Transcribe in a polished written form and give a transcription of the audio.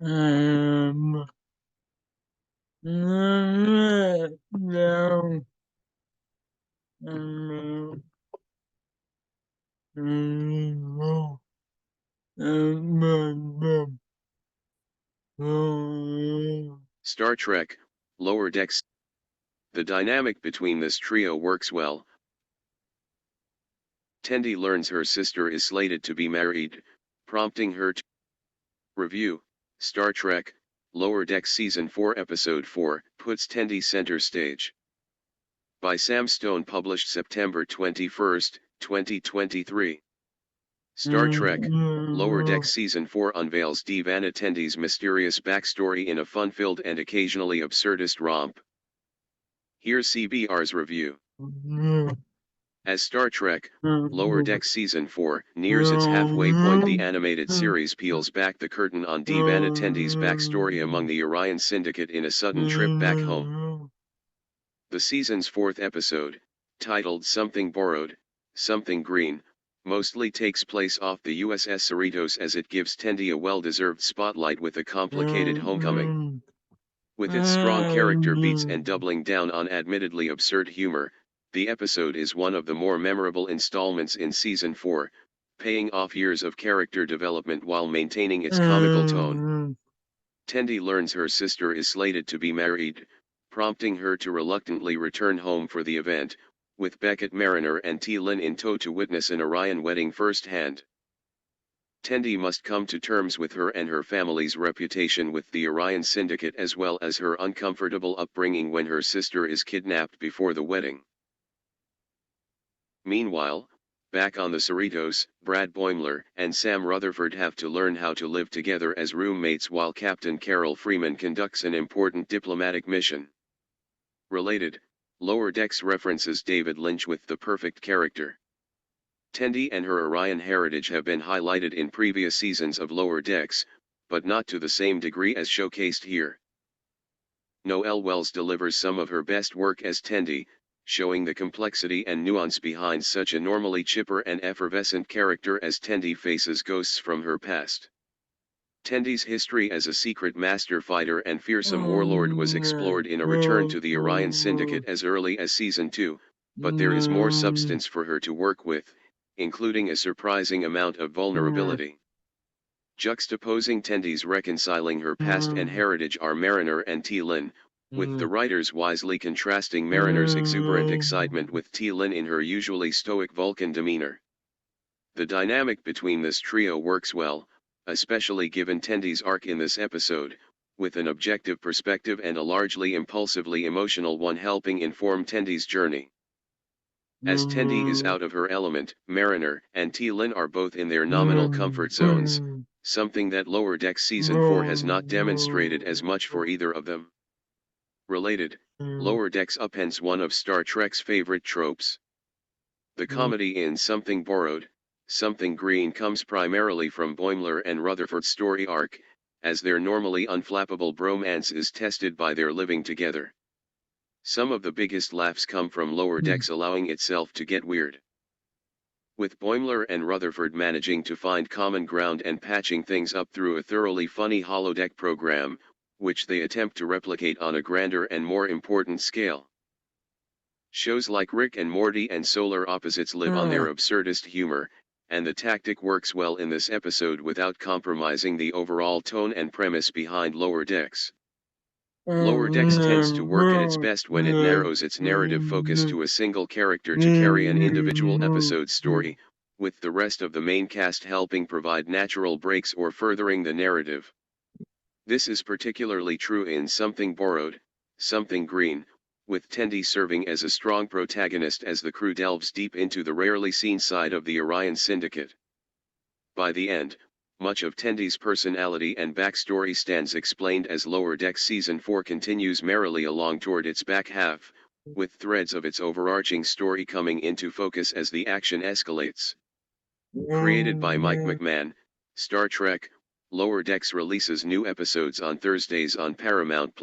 um, no, Star Trek, Lower Decks. The dynamic between this trio works well. Tendi learns her sister is slated to be married, prompting her to review. Star Trek, Lower Decks Season 4 Episode 4 puts Tendi center stage. By Sam Stone, published September 21, 2023. Star Trek, Lower Decks Season 4 unveils Divana Tendi's mysterious backstory in a fun-filled and occasionally absurdist romp. Here's CBR's review. As Star Trek, Lower Decks Season 4 nears its halfway point, the animated series peels back the curtain on Divana Tendi's backstory among the Orion Syndicate in a sudden trip back home. The season's fourth episode, titled Something Borrowed, Something Green, mostly takes place off the USS Cerritos as it gives Tendi a well-deserved spotlight with a complicated homecoming. With its strong character beats and doubling down on admittedly absurd humor, the episode is one of the more memorable installments in Season 4, paying off years of character development while maintaining its comical tone. Tendi learns her sister is slated to be married, prompting her to reluctantly return home for the event, with Beckett Mariner and T-Lin in tow to witness an Orion wedding firsthand. Tendi must come to terms with her and her family's reputation with the Orion Syndicate, as well as her uncomfortable upbringing when her sister is kidnapped before the wedding. Meanwhile, back on the Cerritos, Brad Boimler and Sam Rutherford have to learn how to live together as roommates while Captain Carol Freeman conducts an important diplomatic mission. Related, Lower Decks references David Lynch with The Perfect Character. Tendi and her Orion heritage have been highlighted in previous seasons of Lower Decks, but not to the same degree as showcased here. Noelle Wells delivers some of her best work as Tendi, showing the complexity and nuance behind such a normally chipper and effervescent character as Tendi faces ghosts from her past. Tendi's history as a secret master fighter and fearsome warlord was explored in a return to the Orion Syndicate as early as Season 2, but there is more substance for her to work with, including a surprising amount of vulnerability. Juxtaposing Tendi's reconciling her past and heritage are Mariner and T-Lin, with the writers wisely contrasting Mariner's exuberant excitement with T-Lin in her usually stoic Vulcan demeanor. The dynamic between this trio works well, especially given Tendi's arc in this episode, with an objective perspective and a largely impulsively emotional one helping inform Tendi's journey. As Tendi is out of her element, Mariner and T-Lin are both in their nominal comfort zones, something that Lower Decks Season 4 has not demonstrated as much for either of them. Related, Lower Decks upends one of Star Trek's favorite tropes. The comedy in Something Borrowed, Something Green comes primarily from Boimler and Rutherford's story arc, as their normally unflappable bromance is tested by their living together. Some of the biggest laughs come from Lower Decks allowing itself to get weird. With Boimler and Rutherford managing to find common ground and patching things up through a thoroughly funny holodeck program, which they attempt to replicate on a grander and more important scale. Shows like Rick and Morty and Solar Opposites live on their absurdist humor, and the tactic works well in this episode without compromising the overall tone and premise behind Lower Decks. Lower Decks tends to work at its best when it narrows its narrative focus to a single character to carry an individual episode's story, with the rest of the main cast helping provide natural breaks or furthering the narrative. This is particularly true in Something Borrowed, Something Green, with Tendi serving as a strong protagonist as the crew delves deep into the rarely seen side of the Orion Syndicate. By the end, much of Tendi's personality and backstory stands explained as Lower Decks Season 4 continues merrily along toward its back half, with threads of its overarching story coming into focus as the action escalates. Created by Mike McMahon, Star Trek, Lower Decks releases new episodes on Thursdays on Paramount+.